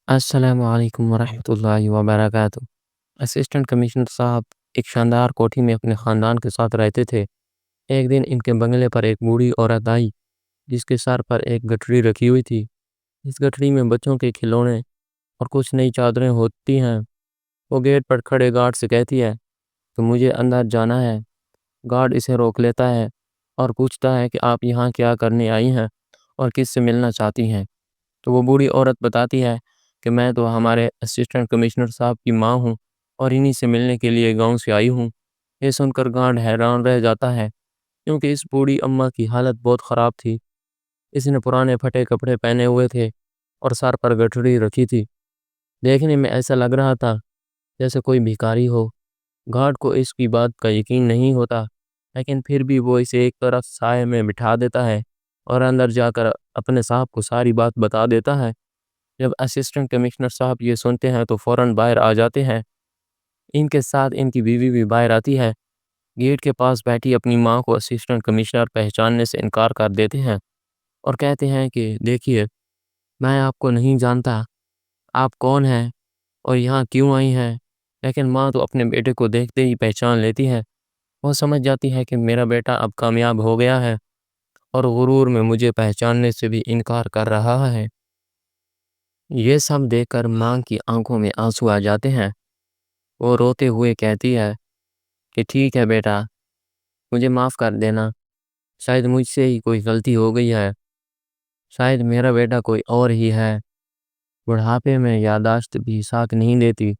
السلام علیکم ورحمۃ اللہ وبرکاتہ۔ اسسٹنٹ کمشنر صاحب ایک شاندار کوٹھی میں اپنے خاندان کے ساتھ رہتے تھے۔ ایک دن ان کے بنگلے پر ایک بوڑھی عورت آئی جس کے سر پر ایک گٹھڑی رکھی ہوئی تھی۔ اس گٹھڑی میں بچوں کے کھلونے اور کچھ نئی چادریں ہوتی ہیں۔ وہ گیٹ پر کھڑے گارڈ سے کہتی ہے کہ مجھے اندر جانا ہے۔ گارڈ اسے روک لیتا ہے اور پوچھتا ہے کہ آپ یہاں کیا کرنے آئی ہیں اور کس سے ملنا چاہتی ہیں۔ تو وہ بوڑھی عورت بتاتی ہے کہ میں تو ہمارے اسسٹنٹ کمشنر صاحب کی ماں ہوں اور انہی سے ملنے کے لیے گاؤں سے آئی ہوں۔ یہ سن کر گارڈ حیران رہ جاتا ہے کیونکہ اس بوڑھی اماں کی حالت بہت خراب تھی۔ اس نے پرانے پھٹے کپڑے پہنے ہوئے تھے اور سر پر گٹھڑی رکھی تھی۔ دیکھنے میں ایسا لگ رہا تھا جیسے کوئی بھکاری ہو۔ گارڈ کو اس کی بات کا یقین نہیں ہوتا، لیکن پھر بھی وہ اسے ایک طرف سائے میں بٹھا دیتا ہے اور اندر جا کر اپنے صاحب کو ساری بات بتا دیتا ہے۔ جب اسسٹنٹ کمشنر صاحب یہ سنتے ہیں تو فوراً باہر آ جاتے ہیں۔ ان کے ساتھ ان کی بیوی بھی باہر آتی ہے۔ گیٹ کے پاس بیٹھی اپنی ماں کو اسسٹنٹ کمشنر پہچاننے سے انکار کر دیتے ہیں اور کہتے ہیں کہ دیکھیے، میں آپ کو نہیں جانتا، آپ کون ہیں اور یہاں کیوں آئی ہیں؟ لیکن ماں تو اپنے بیٹے کو دیکھتے ہی پہچان لیتی ہے۔ وہ سمجھ جاتی ہے کہ میرا بیٹا اب کامیاب ہو گیا ہے اور غرور میں مجھے پہچاننے سے بھی انکار کر رہا ہے۔ یہ سب دیکھ کر ماں کی آنکھوں میں آنسو آ جاتے ہیں۔ وہ روتے ہوئے کہتی ہے کہ ٹھیک ہے بیٹا، مجھے معاف کر دینا، شاید مجھ سے ہی کوئی غلطی ہو گئی ہے، شاید میرا بیٹا کوئی اور ہی ہے۔ بڑھاپے میں یادداشت بھی ساتھ نہیں دیتی۔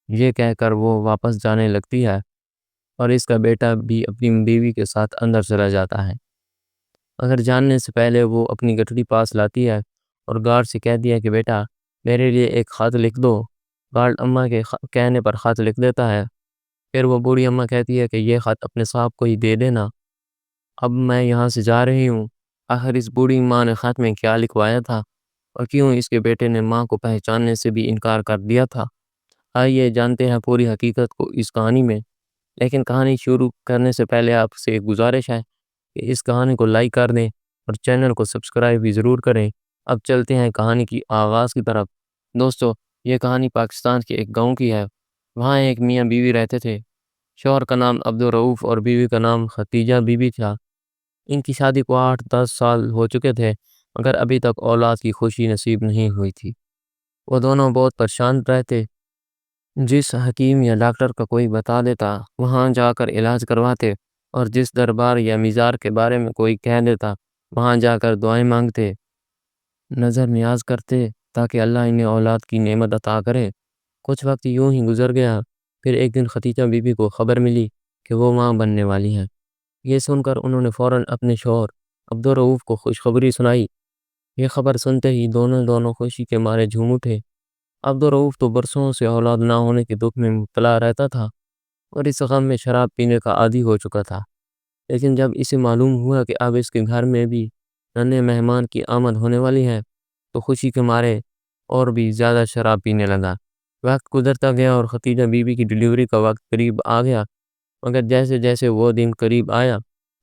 یہ کہہ کر وہ واپس جانے لگتی ہے اور اس کا بیٹا بھی اپنی بیوی کے ساتھ اندر چلا جاتا ہے۔ اگر جاننے سے پہلے وہ اپنی گٹھڑی پاس لاتی ہے اور گارڈ سے کہتی ہے کہ بیٹا میرے لیے ایک خط لکھ دو۔ گارڈ اماں کے کہنے پر خط لکھ دیتا ہے۔ پھر وہ بوڑھی اماں کہتی ہے کہ یہ خط اپنے صاحب کو ہی دے دینا، اب میں یہاں سے جا رہی ہوں۔ آخر اس بوڑھی ماں نے خط میں کیا لکھوایا تھا اور کیوں اس کے بیٹے نے ماں کو پہچاننے سے بھی انکار کر دیا تھا؟ آئیے جانتے ہیں پوری حقیقت کو اس کہانی میں۔ لیکن کہانی شروع کرنے سے پہلے آپ سے ایک گزارش ہے کہ اس کہانی کو لائک کر دیں اور چینل کو سبسکرائب بھی ضرور کریں۔ اب چلتے ہیں کہانی کی آغاز کی طرف۔ دوستو، یہ کہانی پاکستان کے ایک گاؤں کی ہے۔ وہاں ایک میاں بیوی رہتے تھے۔ شوہر کا نام عبدالرؤف اور بیوی کا نام ختیجہ بی بی تھا۔ ان کی شادی کو 8-10 سال ہو چکے تھے مگر ابھی تک اولاد کی خوشی نصیب نہیں ہوئی تھی۔ وہ دونوں بہت پریشان رہتے۔ جس حکیم یا ڈاکٹر کا کوئی بتا دیتا وہاں جا کر علاج کرواتے، اور جس دربار یا مزار کے بارے میں کوئی کہہ دیتا وہاں جا کر دعائیں مانگتے، نظر نیاز کرتے تاکہ اللہ انہیں اولاد کی نعمت عطا کرے۔ کچھ وقت یوں ہی گزر گیا۔ پھر ایک دن ختیجہ بی بی کو خبر ملی کہ وہ ماں بننے والی ہیں۔ یہ سن کر انہوں نے فوراً اپنے شوہر عبدالرؤف کو خوشخبری سنائی۔ یہ خبر سنتے ہی دونوں خوشی کے مارے جھوم اٹھے۔ عبدالرؤف تو برسوں سے اولاد نہ ہونے کے دکھ میں مبتلا رہتا تھا اور اس غم میں شراب پینے کا عادی ہو چکا تھا۔ لیکن جب اسے معلوم ہوا کہ اب اس کے گھر میں بھی ننھے مہمان کی آمد ہونے والی ہے تو خوشی کے مارے اور بھی زیادہ شراب پینے لگا۔ وقت گزرتا گیا اور ختیجہ بی بی کی ڈیلیوری کا وقت قریب آ گیا، مگر جیسے جیسے وہ دن قریب آیا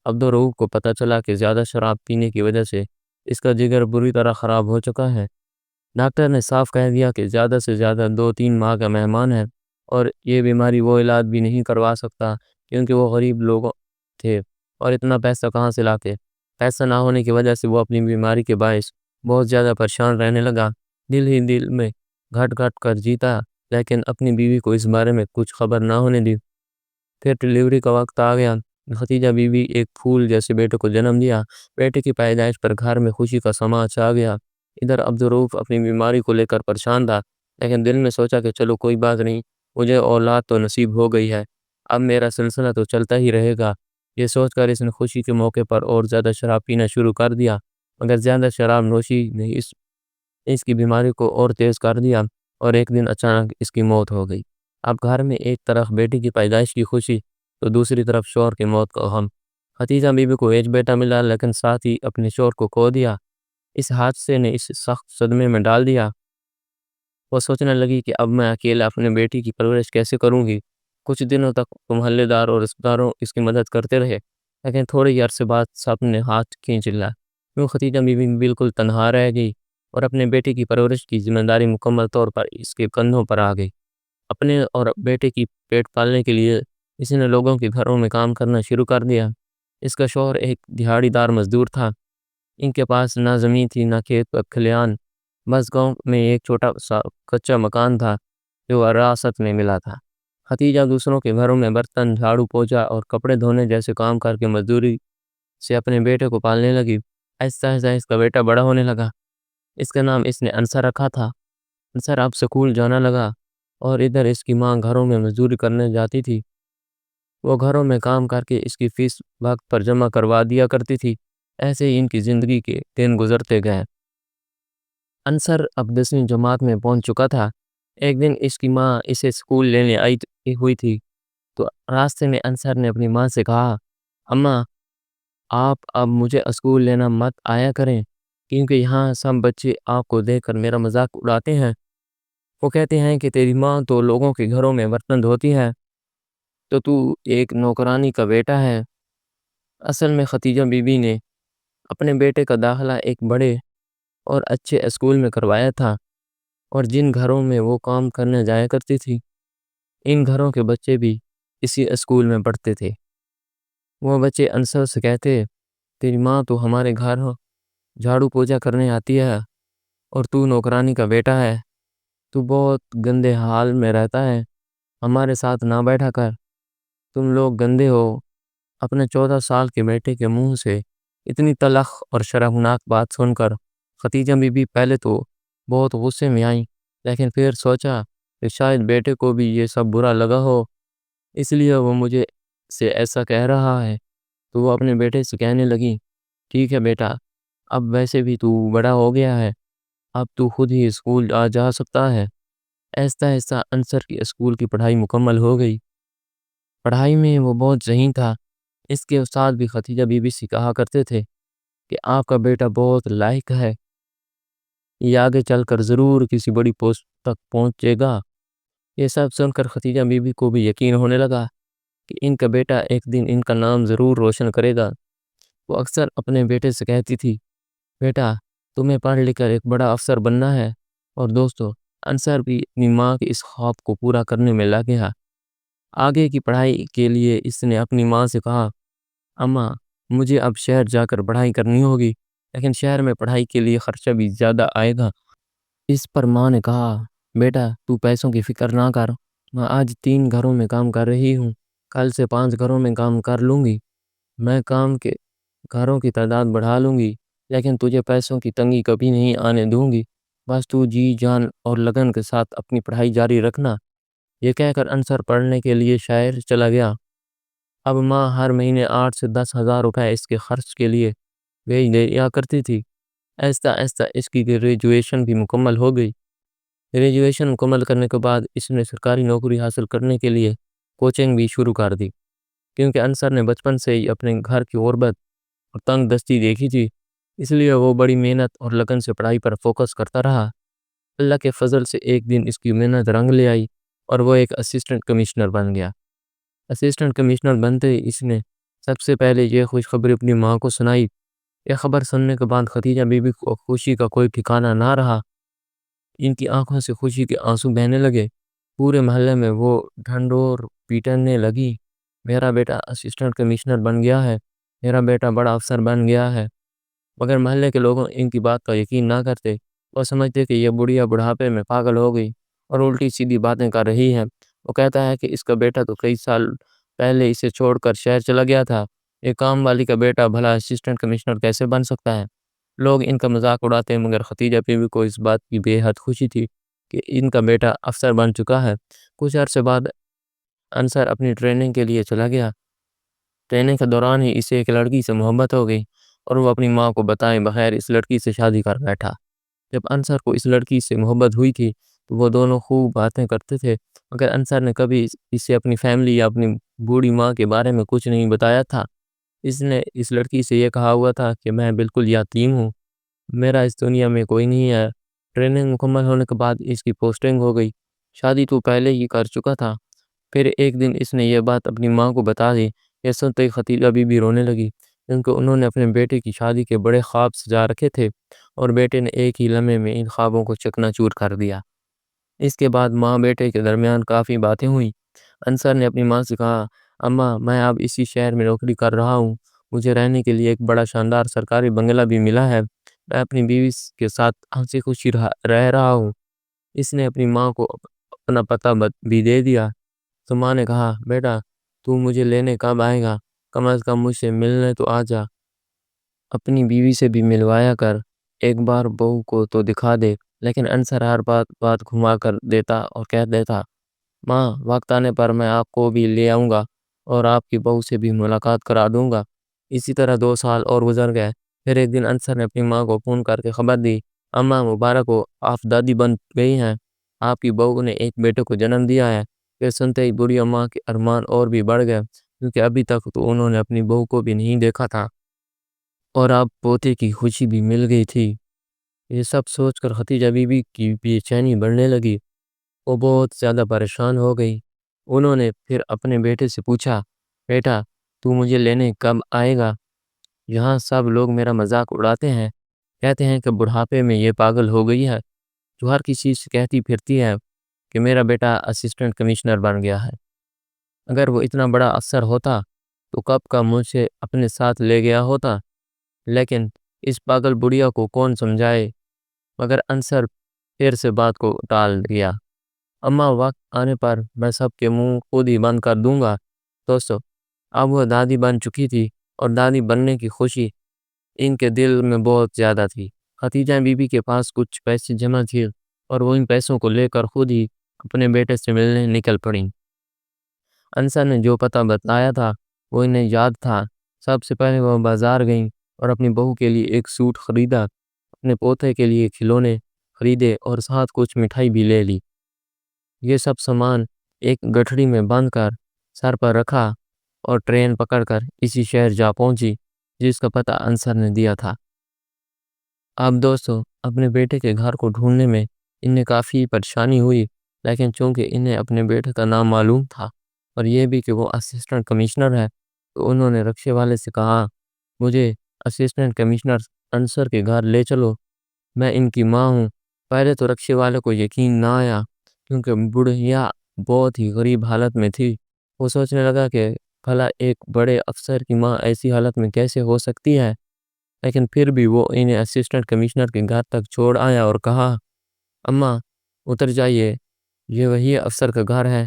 عبدالرؤف کو پتہ چلا کہ زیادہ شراب پینے کی وجہ سے اس کا جگر بری طرح خراب ہو چکا ہے۔ ڈاکٹر نے صاف کہہ دیا کہ زیادہ سے زیادہ 2-3 ماہ کا مہمان ہے اور یہ بیماری وہ علاج بھی نہیں کروا سکتا کیونکہ وہ غریب لوگ تھے اور اتنا پیسہ کہاں سے لاتے۔ پیسہ نہ ہونے کی وجہ سے وہ اپنی بیماری کے باعث بہت زیادہ پریشان رہنے لگا۔ دل ہی دل میں گھٹ گھٹ کر جیتا، لیکن اپنی بیوی کو اس بارے میں کچھ خبر نہ ہونے دی۔ پھر ڈیلیوری کا وقت آ گیا۔ ختیجہ بی بی ایک پھول جیسے بیٹے کو جنم دیا۔ بیٹے کی پیدائش پر گھر میں خوشی کا سماں چھا گیا۔ ادھر عبدالرؤف اپنی بیماری کو لے کر پریشان تھا، لیکن دل میں سوچا کہ چلو کوئی بات نہیں، مجھے اولاد تو نصیب ہو گئی ہے، اب میرا سلسلہ تو چلتا ہی رہے گا۔ یہ سوچ کر اس نے خوشی کے موقع پر اور زیادہ شراب پینا شروع کر دیا، مگر زیادہ شراب نوشی نے اس کی بیماری کو اور تیز کر دیا اور ایک دن اچانک اس کی موت ہو گئی۔ اب گھر میں ایک طرف بیٹی کی پیدائش کی خوشی تو دوسری طرف شوہر کی موت کا غم۔ ختیجہ بی بی کو ایک بیٹا ملا لیکن ساتھ ہی اپنے شوہر کو کھو دیا۔ اس حادثے نے اسے سخت صدمے میں ڈال دیا۔ وہ سوچنے لگی کہ اب میں اکیلا اپنے بیٹی کی پرورش کیسے کروں گی۔ کچھ دنوں تک محلے دار اور رشتہ داروں اس کی مدد کرتے رہے، لیکن تھوڑے ہی عرصے بعد سب نے ہاتھ کھینچ لیا۔ یوں ختیجہ بی بی بالکل تنہا رہ گئی اور اپنے بیٹے کی پرورش کی ذمہ داری مکمل طور پر اس کے کندھوں پر آ گئی۔ اپنے اور بیٹے کی پیٹ پالنے کے لیے اس نے لوگوں کے گھروں میں کام کرنا شروع کر دیا۔ اس کا شوہر ایک دہاڑی دار مزدور تھا۔ ان کے پاس نہ زمین تھی نہ کھیت کا کھلیان، بس گاؤں میں ایک چھوٹا سا کچا مکان تھا جو وراثت میں ملا تھا۔ ختیجہ دوسروں کے گھروں میں برتن، جھاڑو پوچھا اور کپڑے دھونے جیسے کام کر کے مزدوری سے اپنے بیٹے کو پالنے لگی۔ آہستہ آہستہ اس کا بیٹا بڑا ہونے لگا۔ اس کا نام اس نے انصر رکھا تھا۔ انصر اب سکول جانا لگا اور ادھر اس کی ماں گھروں میں مزدوری کرنے جاتی تھی۔ وہ گھروں میں کام کر کے اس کی فیس وقت پر جمع کروا دیا کرتی تھی۔ ایسے ہی ان کی زندگی کے دن گزرتے گئے۔ انصر اب 10ویں جماعت میں پہنچ چکا تھا۔ ایک دن اس کی ماں اسے سکول لینے آئی ہوئی تھی تو راستے میں انصر نے اپنی ماں سے کہا، اماں آپ اب مجھے اسکول لینا مت آیا کریں کیونکہ یہاں سب بچے آپ کو دیکھ کر میرا مذاق اڑاتے ہیں۔ وہ کہتے ہیں کہ تیری ماں تو لوگوں کے گھروں میں برتن دھوتی ہے تو ایک نوکرانی کا بیٹا ہے۔ اصل میں ختیجہ بی بی نے اپنے بیٹے کا داخلہ ایک بڑے اور اچھے اسکول میں کروایا تھا، اور جن گھروں میں وہ کام کرنے جایا کرتی تھی ان گھروں کے بچے بھی اسی اسکول میں پڑھتے تھے۔ وہ بچے انصر سے کہتے، تیری ماں تو ہمارے گھر جھاڑو پوچھا کرنے آتی ہے اور تو نوکرانی کا بیٹا ہے، تو بہت گندے حال میں رہتا ہے، ہمارے ساتھ نہ بیٹھا کر، تم لوگ گندے ہو۔ اپنے 14 سال کے بیٹے کے منہ سے اتنی تلخ اور شرمناک بات سن کر ختیجہ بی بی پہلے تو بہت غصے میں آئیں، لیکن پھر سوچا کہ شاید بیٹے کو بھی یہ سب برا لگا ہو، اس لیے وہ مجھے سے ایسا کہہ رہا ہے۔ تو وہ اپنے بیٹے سے کہنے لگی، ٹھیک ہے بیٹا، اب ویسے بھی تو بڑا ہو گیا ہے، اب تو خود ہی اسکول جا سکتا ہے۔ آہستہ آہستہ انصر کی اسکول کی پڑھائی مکمل ہو گئی۔ پڑھائی میں وہ بہت ذہین تھا۔ اس کے استاد بھی ختیجہ بی بی سے کہا کرتے تھے کہ آپ کا بیٹا بہت لائق ہے، یہ آگے چل کر ضرور کسی بڑی پوسٹ تک پہنچے گا۔ یہ سب سن کر ختیجہ بی بی کو بھی یقین ہونے لگا کہ ان کا بیٹا ایک دن ان کا نام ضرور روشن کرے گا۔ وہ اکثر اپنے بیٹے سے کہتی تھی، بیٹا تمہیں پڑھ لکھ کر ایک بڑا افسر بننا ہے۔ اور دوستو، انصر بھی اپنی ماں کے اس خواب کو پورا کرنے میں لگ گیا۔ آگے کی پڑھائی کے لیے اس نے اپنی ماں سے کہا، اماں مجھے اب شہر جا کر پڑھائی کرنی ہوگی، لیکن شہر میں پڑھائی کے لیے خرچہ بھی زیادہ آئے گا۔ اس پر ماں نے کہا، بیٹا تو پیسوں کی فکر نہ کر، میں آج 3 گھروں میں کام کر رہی ہوں، کل سے 5 گھروں میں کام کر لوں گی، میں کام کے گھروں کی تعداد بڑھا لوں گی، لیکن تجھے پیسوں کی تنگی کبھی نہیں آنے دوں گی، بس تو جی جان اور لگن کے ساتھ اپنی پڑھائی جاری رکھنا۔ یہ کہہ کر انصر پڑھنے کے لیے شہر چلا گیا۔ اب ماں ہر مہینے 8 سے 10 ہزار روپے اس کے خرچ کے لیے بھیج دیا کرتی تھی۔ آہستہ آہستہ اس کی گریجویشن بھی مکمل ہو گئی۔ گریجویشن مکمل کرنے کے بعد اس نے سرکاری نوکری حاصل کرنے کے لیے کوچنگ بھی شروع کر دی، کیونکہ انصر نے بچپن سے ہی اپنے گھر کی غربت اور تنگ دستی دیکھی تھی، اس لیے وہ بڑی محنت اور لگن سے پڑھائی پر فوکس کرتا رہا۔ اللہ کے فضل سے ایک دن اس کی محنت رنگ لے آئی اور وہ ایک اسسٹنٹ کمشنر بن گیا۔ اسسٹنٹ کمشنر بنتے ہی اس نے سب سے پہلے یہ خوشخبری اپنی ماں کو سنائی۔ یہ خبر سننے کے بعد ختیجہ بی بی کو خوشی کا کوئی ٹھکانہ نہ رہا۔ ان کی آنکھوں سے خوشی کے آنسو بہنے لگے۔ پورے محلے میں وہ ڈھنڈور پیٹنے لگی، میرا بیٹا اسسٹنٹ کمشنر بن گیا ہے، میرا بیٹا بڑا افسر بن گیا ہے۔ مگر محلے کے لوگوں ان کی بات کا یقین نہ کرتے۔ وہ سمجھتے کہ یہ بڑھیا بڑھاپے میں پاگل ہو گئی اور الٹی سیدھی باتیں کر رہی ہے۔ وہ کہتا ہے کہ اس کا بیٹا تو کئی سال پہلے اسے چھوڑ کر شہر چلا گیا تھا، ایک کام والی کا بیٹا بھلا اسسٹنٹ کمشنر کیسے بن سکتا ہے۔ لوگ ان کا مذاق اڑاتے ہیں، مگر ختیجہ بیوی کو اس بات کی بے حد خوشی تھی کہ ان کا بیٹا افسر بن چکا ہے۔ کچھ عرصے بعد انصر اپنی ٹریننگ کے لیے چلا گیا۔ ٹریننگ کے دوران ہی اسے ایک لڑکی سے محبت ہو گئی اور وہ اپنی ماں کو بتائے بغیر اس لڑکی سے شادی کر بیٹھا۔ جب انصر کو اس لڑکی سے محبت ہوئی تھی تو وہ دونوں خوب باتیں کرتے تھے، مگر انصر نے کبھی اسے اپنی فیملی یا اپنی بوڑھی ماں کے بارے میں کچھ نہیں بتایا تھا۔ اس نے اس لڑکی سے یہ کہا ہوا تھا کہ میں بالکل یتیم ہوں، میرا اس دنیا میں کوئی نہیں ہے۔ ٹریننگ مکمل ہونے کے بعد اس کی پوسٹنگ ہو گئی۔ شادی تو پہلے ہی کر چکا تھا۔ پھر ایک دن اس نے یہ بات اپنی ماں کو بتا دی۔ یہ سنتے ہی ختیجہ بی بی رونے لگی، کیونکہ انہوں نے اپنے بیٹے کی شادی کے بڑے خواب سجا رکھے تھے اور بیٹے نے ایک ہی لمحے میں ان خوابوں کو چکنا چور کر دیا۔ اس کے بعد ماں بیٹے کے درمیان کافی باتیں ہوئیں۔ انصر نے اپنی ماں سے کہا، اماں میں اب اسی شہر میں نوکری کر رہا ہوں، مجھے رہنے کے لیے ایک بڑا شاندار سرکاری بنگلہ بھی ملا ہے، میں اپنی بیوی کے ساتھ ہنسی خوشی رہ رہا ہوں۔ اس نے اپنی ماں کو اپنا پتہ بھی دے دیا۔ تو ماں نے کہا، بیٹا تو مجھے لینے کب آئے گا؟ کم از کم مجھ سے ملنے تو آ جا، اپنی بیوی سے بھی ملوایا کر، ایک بار بہو کو تو دکھا دے۔ لیکن انصر ہر بات گھما کر دیتا اور کہہ دیتا، ماں وقت آنے پر میں آپ کو بھی لے آؤں گا اور آپ کی بہو سے بھی ملاقات کرا دوں گا۔ اسی طرح 2 سال اور گزر گئے۔ پھر ایک دن انصر نے اپنی ماں کو فون کر کے خبر دی، اماں مبارک ہو، آپ دادی بن گئی ہیں، آپ کی بہو نے ایک بیٹے کو جنم دیا ہے۔ پھر سنتے ہی بوڑھی اماں کے ارمان اور بھی بڑھ گئے، کیونکہ ابھی تک تو انہوں نے اپنی بہو کو بھی نہیں دیکھا تھا اور اب پوتے کی خوشی بھی مل گئی تھی۔ یہ سب سوچ کر ختیجہ بی بی کی بے چینی بڑھنے لگی، وہ بہت زیادہ پریشان ہو گئی۔ انہوں نے پھر اپنے بیٹے سے پوچھا، بیٹا تو مجھے لینے کب آئے گا؟ یہاں سب لوگ میرا مذاق اڑاتے ہیں، کہتے ہیں کہ بڑھاپے میں یہ پاگل ہو گئی ہے جو ہر کسی سے کہتی پھرتی ہے کہ میرا بیٹا اسسٹنٹ کمشنر بن گیا ہے۔ اگر وہ اتنا بڑا افسر ہوتا تو کب کا مجھ سے اپنے ساتھ لے گیا ہوتا، لیکن اس پاگل بڑھیا کو کون سمجھائے؟ مگر انصر پھر سے بات کو ٹال دیا، اماں وقت آنے پر میں سب کے منہ خود ہی بند کر دوں گا۔ دوستو اب وہ دادی بن چکی تھی اور دادی بننے کی خوشی ان کے دل میں بہت زیادہ تھی۔ ختیجہ بی بی کے پاس کچھ پیسے جمع تھے اور وہ ان پیسوں کو لے کر خود ہی اپنے بیٹے سے ملنے نکل پڑیں۔ انصر نے جو پتہ بتایا تھا وہ انہیں یاد تھا۔ سب سے پہلے وہ بازار گئیں اور اپنی بہو کے لیے ایک سوٹ خریدا، اپنے پوتے کے لیے کھلونے خریدے اور ساتھ کچھ مٹھائی بھی لے لی۔ یہ سب سامان ایک گٹھڑی میں باندھ کر سر پر رکھا اور ٹرین پکڑ کر اسی شہر جا پہنچی جس کا پتہ انصر نے دیا تھا۔ اب دوستو اپنے بیٹے کے گھر کو ڈھونڈنے میں انہیں کافی پریشانی ہوئی، لیکن چونکہ انہیں اپنے بیٹے کا نام معلوم تھا اور یہ بھی کہ وہ اسسٹنٹ کمشنر ہے، تو انہوں نے رکشے والے سے کہا، مجھے اسسٹنٹ کمشنر انصر کے گھر لے چلو، میں ان کی ماں ہوں۔ پہلے تو رکشے والے کو یقین نہ آیا کیونکہ بڑھیا بہت ہی غریب حالت میں تھی۔ وہ سوچنے لگا کہ بھلا ایک بڑے افسر کی ماں ایسی حالت میں کیسے ہو سکتی ہے، لیکن پھر بھی وہ انہیں اسسٹنٹ کمشنر کے گھر تک چھوڑ آیا اور کہا، اماں اتر جائیے، یہ وہی افسر کا گھر ہے،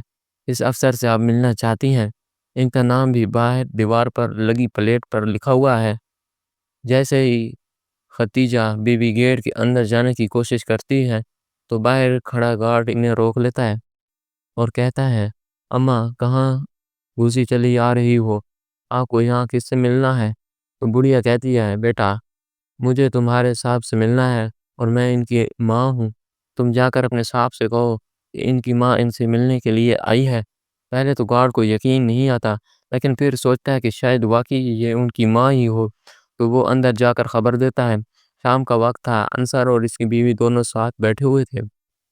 اس افسر سے آپ ملنا چاہتی ہیں، ان کا نام بھی باہر دیوار پر لگی پلیٹ پر لکھا ہوا ہے۔ جیسے ہی ختیجہ بی بی گیٹ کے اندر جانے کی کوشش کرتی ہے تو باہر کھڑا گارڈ انہیں روک لیتا ہے اور کہتا ہے، اماں کہاں گھسی چلی آ رہی ہو، آپ کو یہاں کس سے ملنا ہے؟ تو بڑھیا کہتی ہے، بیٹا مجھے تمہارے صاحب سے ملنا ہے اور میں ان کی ماں ہوں، تم جا کر اپنے صاحب سے کہو کہ ان کی ماں ان سے ملنے کے لیے آئی ہے۔ پہلے تو گارڈ کو یقین نہیں آتا، لیکن پھر سوچتا ہے کہ شاید واقعی یہ ان کی ماں ہی ہو، تو وہ اندر جا کر خبر دیتا ہے۔ شام کا وقت تھا، انصر اور اس کی بیوی دونوں ساتھ بیٹھے ہوئے تھے۔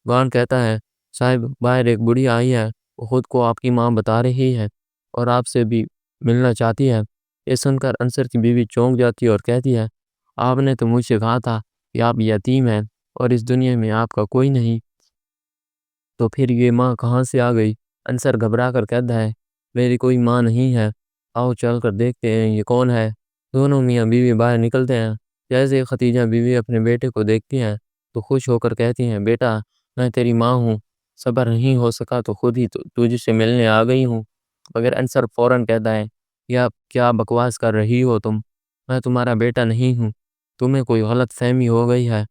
گارڈ کہتا ہے، صاحب باہر ایک بڑھی آئی ہے، وہ خود کو آپ کی ماں بتا رہی ہے اور آپ سے بھی ملنا چاہتی ہے۔ یہ سن کر انصر کی بیوی چونک جاتی ہے اور کہتی ہے، آپ نے تو مجھ سے کہا تھا کہ آپ یتیم ہیں اور اس دنیا میں آپ کا کوئی نہیں، تو پھر یہ ماں کہاں سے آ گئی؟ انصر گھبرا کر کہتا ہے، میری کوئی ماں نہیں ہے، آؤ چل کر دیکھتے ہیں یہ کون ہے۔ دونوں میاں بیوی باہر نکلتے ہیں۔ جیسے ختیجہ بیوی اپنے بیٹے کو دیکھتی ہیں تو خوش ہو کر کہتی ہیں، بیٹا میں تیری ماں ہوں، صبر نہیں ہو سکا تو خود ہی تجھ سے ملنے آ گئی ہوں۔ مگر انصر فوراً کہتا ہے، یا کیا بکواس کر رہی ہو تم، میں تمہارا بیٹا نہیں ہوں، تمہیں کوئی غلط فہمی ہو گئی ہے،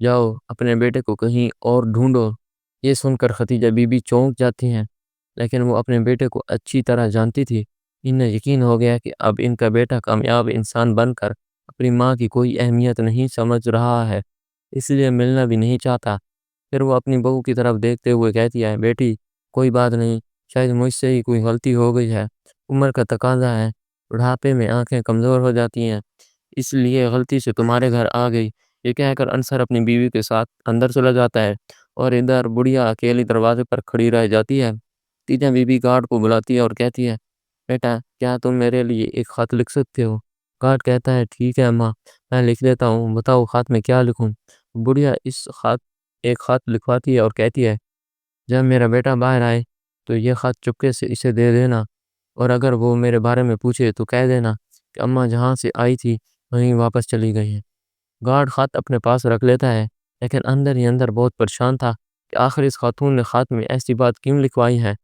جاؤ اپنے بیٹے کو کہیں اور ڈھونڈو۔ یہ سن کر ختیجہ بی بی چونک جاتی ہیں، لیکن وہ اپنے بیٹے کو اچھی طرح جانتی تھی۔ انہیں یقین ہو گیا کہ اب ان کا بیٹا کامیاب انسان بن کر اپنی ماں کی کوئی اہمیت نہیں سمجھ رہا ہے، اس لیے ملنا بھی نہیں چاہتا۔ پھر وہ اپنی بہو کی طرف دیکھتے ہوئے کہتی ہے، بیٹی کوئی بات نہیں، شاید مجھ سے ہی کوئی غلطی ہو گئی ہے، عمر کا تقاضا ہے، بڑھاپے میں آنکھیں کمزور ہو جاتی ہیں، اس لیے غلطی سے تمہارے گھر آ گئی۔ یہ کہہ کر انصر اپنی بیوی کے ساتھ اندر چلا جاتا ہے اور ادھر بڑھیا اکیلی دروازے پر کھڑی رہ جاتی ہے۔ تیجا بی بی گارڈ کو بلاتی ہے اور کہتی ہے، بیٹا کیا تم میرے لیے ایک خط لکھ سکتے ہو؟ گارڈ کہتا ہے ٹھیک ہے اماں، میں لکھ دیتا ہوں، بتاؤ خط میں کیا لکھوں؟ بڑھیا ایک خط لکھواتی ہے اور کہتی ہے جب میرا بیٹا باہر آئے تو یہ خط چپکے سے اسے دے دینا، اور اگر وہ میرے بارے میں پوچھے تو کہہ دینا کہ اماں جہاں سے آئی تھی وہیں واپس چلی گئی ہیں۔ گارڈ خط اپنے پاس رکھ لیتا ہے، لیکن اندر ہی اندر بہت پریشان تھا کہ آخر اس خاتون نے خط میں ایسی بات کیوں لکھوائی ہے،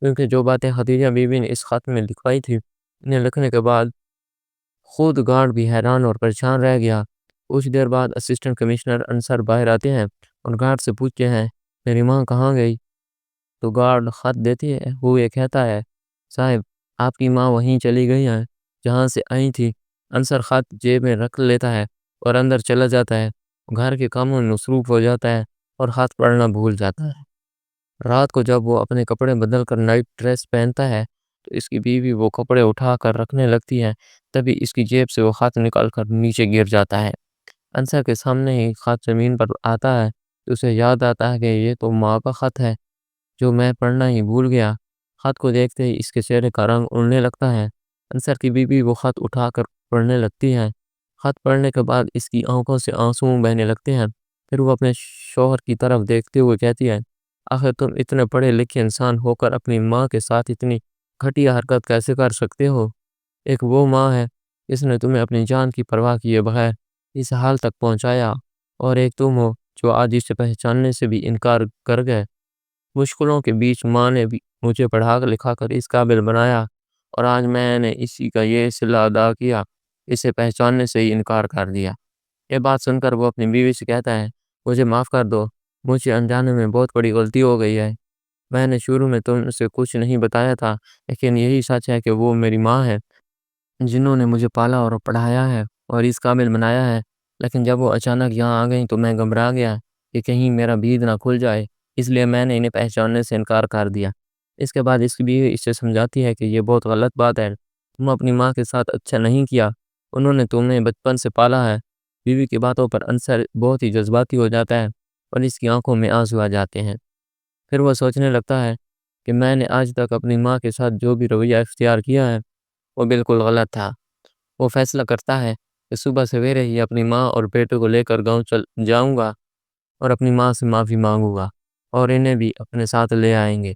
کیونکہ جو باتیں خدیجہ بی بی نے اس خط میں لکھوائی تھی انہیں لکھنے کے بعد خود گارڈ بھی حیران اور پریشان رہ گیا۔ کچھ دیر بعد اسسٹنٹ کمشنر انصر باہر آتے ہیں اور گارڈ سے پوچھتے ہیں میری ماں کہاں گئی؟ تو گارڈ خط دیتے ہوئے کہتا ہے صاحب آپ کی ماں وہیں چلی گئی ہے جہاں سے آئی تھی۔ انصر خط جیب میں رکھ لیتا ہے اور اندر چلا جاتا ہے، گھر کے کاموں میں مصروف ہو جاتا ہے اور خط پڑھنا بھول جاتا ہے۔ رات کو جب وہ اپنے کپڑے بدل کر نائٹ ڈریس پہنتا ہے تو اس کی بیوی وہ کپڑے اٹھا کر رکھنے لگتی ہے، تبھی اس کی جیب سے وہ خط نکال کر نیچے گر جاتا ہے۔ انصر کے سامنے ہی خط زمین پر آتا ہے تو اسے یاد آتا ہے کہ یہ تو ماں کا خط ہے جو میں پڑھنا ہی بھول گیا۔ خط کو دیکھتے ہی اس کے چہرے کا رنگ اڑنے لگتا ہے۔ انصر کی بیوی وہ خط اٹھا کر پڑھنے لگتی ہے۔ خط پڑھنے کے بعد اس کی آنکھوں سے آنسو بہنے لگتے ہیں۔ پھر وہ اپنے شوہر کی طرف دیکھتے ہوئے کہتی ہے آخر تم اتنے پڑھے لکھے انسان ہو کر اپنی ماں کے ساتھ اتنی گھٹیا حرکت کیسے کر سکتے ہو؟ ایک وہ ماں ہے جس نے تمہیں اپنی جان کی پرواہ کیے بغیر اس حال تک پہنچایا، اور ایک تم ہو جو آج اسے پہچاننے سے بھی انکار کر گئے۔ مشکلوں کے بیچ ماں نے بھی مجھے پڑھا لکھا کر اس قابل بنایا، اور آج میں نے اسی کا یہ صلہ ادا کیا، اسے پہچاننے سے ہی انکار کر دیا۔ یہ بات سن کر وہ اپنی بیوی سے کہتا ہے مجھے معاف کر دو، مجھے انجانے میں بہت بڑی غلطی ہو گئی ہے۔ میں نے شروع میں تم سے کچھ نہیں بتایا تھا، لیکن یہی سچ ہے کہ وہ میری ماں ہے جنہوں نے مجھے پالا اور پڑھایا ہے اور اس قابل بنایا ہے، لیکن جب وہ اچانک یہاں آ گئیں تو میں گھبرا گیا کہ کہیں میرا بید نہ کھل جائے، اس لیے میں نے انہیں پہچاننے سے انکار کر دیا۔ اس کے بعد اس کی بیوی اس سے سمجھاتی ہے کہ یہ بہت غلط بات ہے، تم اپنی ماں کے ساتھ اچھا نہیں کیا، انہوں نے تمہیں بچپن سے پالا ہے۔ بیوی کی باتوں پر انصر بہت ہی جذباتی ہو جاتا ہے اور اس کی آنکھوں میں آنسو آ جاتے ہیں۔ پھر وہ سوچنے لگتا ہے کہ میں نے آج تک اپنی ماں کے ساتھ جو بھی رویہ اختیار کیا ہے وہ بالکل غلط تھا۔ وہ فیصلہ کرتا ہے کہ صبح سویرے ہی اپنی ماں اور بیٹے کو لے کر گاؤں چل جاؤں گا اور اپنی ماں سے معافی مانگوں گا اور انہیں بھی اپنے ساتھ لے آئیں گے۔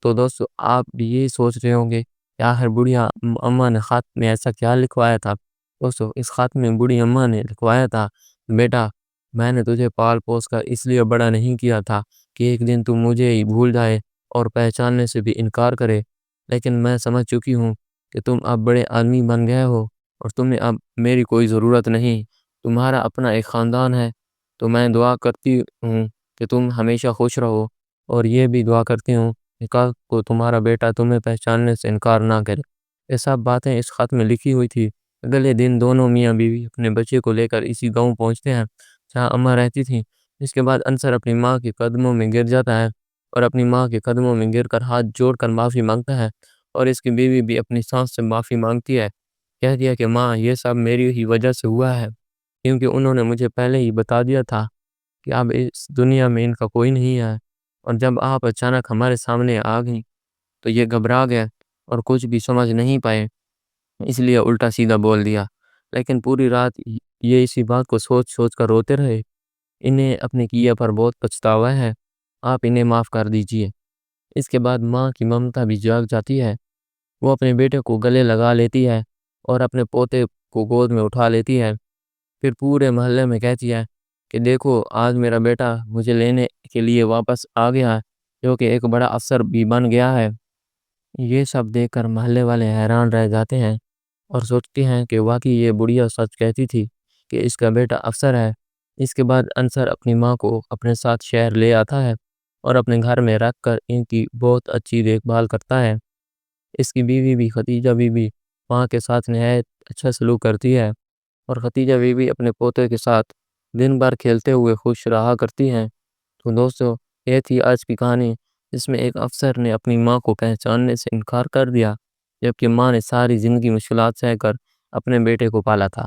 تو دوستو آپ بھی یہی سوچ رہے ہوں گے کہ آخر بوڑھی اماں نے خط میں ایسا کیا لکھوایا تھا؟ دوستو اس خط میں بوڑھی اماں نے لکھوایا تھا بیٹا میں نے تجھے پال پوس کر اس لیے بڑا نہیں کیا تھا کہ ایک دن تم مجھے ہی بھول جائے اور پہچاننے سے بھی انکار کرے، لیکن میں سمجھ چکی ہوں کہ تم اب بڑے آدمی بن گئے ہو اور تمہیں اب میری کوئی ضرورت نہیں، تمہارا اپنا ایک خاندان ہے۔ تو میں دعا کرتی ہوں کہ تم ہمیشہ خوش رہو، اور یہ بھی دعا کرتی ہوں کہ کل کو تمہارا بیٹا تمہیں پہچاننے سے انکار نہ کرے۔ یہ سب باتیں اس خط میں لکھی ہوئی تھی۔ اگلے دن دونوں میاں بیوی اپنے بچے کو لے کر اسی گاؤں پہنچتے ہیں جہاں اماں رہتی تھیں۔ اس کے بعد انصر اپنی ماں کے قدموں میں گر جاتا ہے اور اپنی ماں کے قدموں میں گر کر ہاتھ جوڑ کر معافی مانگتا ہے، اور اس کی بیوی بھی اپنی سانس سے معافی مانگتی ہے، کہتی ہے کہ ماں یہ سب میری ہی وجہ سے ہوا ہے، کیونکہ انہوں نے مجھے پہلے ہی بتا دیا تھا کہ اب اس دنیا میں ان کا کوئی نہیں ہے، اور جب آپ اچانک ہمارے سامنے آ گئیں تو یہ گھبرا گئے اور کچھ بھی سمجھ نہیں پائے، اس لیے الٹا سیدھا بول دیا، لیکن پوری رات یہ اسی بات کو سوچ سوچ کر روتے رہے۔ انہیں اپنے کیے پر بہت پچھتاوا ہے، آپ انہیں معاف کر دیجئے۔ اس کے بعد ماں کی ممتا بھی جاگ جاتی ہے، وہ اپنے بیٹے کو گلے لگا لیتی ہے اور اپنے پوتے کو گود میں اٹھا لیتی ہے، پھر پورے محلے میں کہتی ہے کہ دیکھو آج میرا بیٹا مجھے لینے کے لیے واپس آ گیا ہے، جو کہ ایک بڑا افسر بھی بن گیا ہے۔ یہ سب دیکھ کر محلے والے حیران رہ جاتے ہیں اور سوچتے ہیں کہ واقعی یہ بڑھیا سچ کہتی تھی کہ اس کا بیٹا افسر ہے۔ اس کے بعد انصر اپنی ماں کو اپنے ساتھ شہر لے آتا ہے اور اپنے گھر میں رکھ کر ان کی بہت اچھی دیکھ بھال کرتا ہے۔ اس کی بیوی بھی خدیجہ بی بی ماں کے ساتھ نہایت اچھا سلوک کرتی ہے، اور خدیجہ بی بی اپنے پوتے کے ساتھ دن بھر کھیلتے ہوئے خوش رہا کرتی ہیں۔ تو دوستو یہ تھی آج کی کہانی، جس میں ایک افسر نے اپنی ماں کو پہچاننے سے انکار کر دیا، جبکہ ماں نے ساری زندگی مشکلات سہ کر اپنے بیٹے کو پالا تھا۔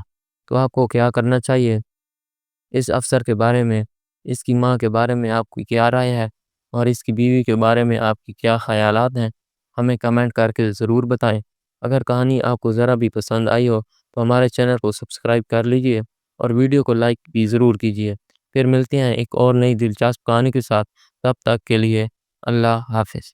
تو آپ کو کیا کرنا چاہیے اس افسر کے بارے میں، اس کی ماں کے بارے میں آپ کی کیا رائے ہے، اور اس کی بیوی کے بارے میں آپ کی کیا خیالات ہیں؟ ہمیں کمنٹ کر کے ضرور بتائیں۔ اگر کہانی آپ کو ذرا بھی پسند آئی ہو تو ہمارے چینل کو سبسکرائب کر لیجئے اور ویڈیو کو لائک بھی ضرور کیجئے۔ پھر ملتے ہیں ایک اور نئی دلچسپ کہانی کے ساتھ، تب تک کے لیے اللہ حافظ۔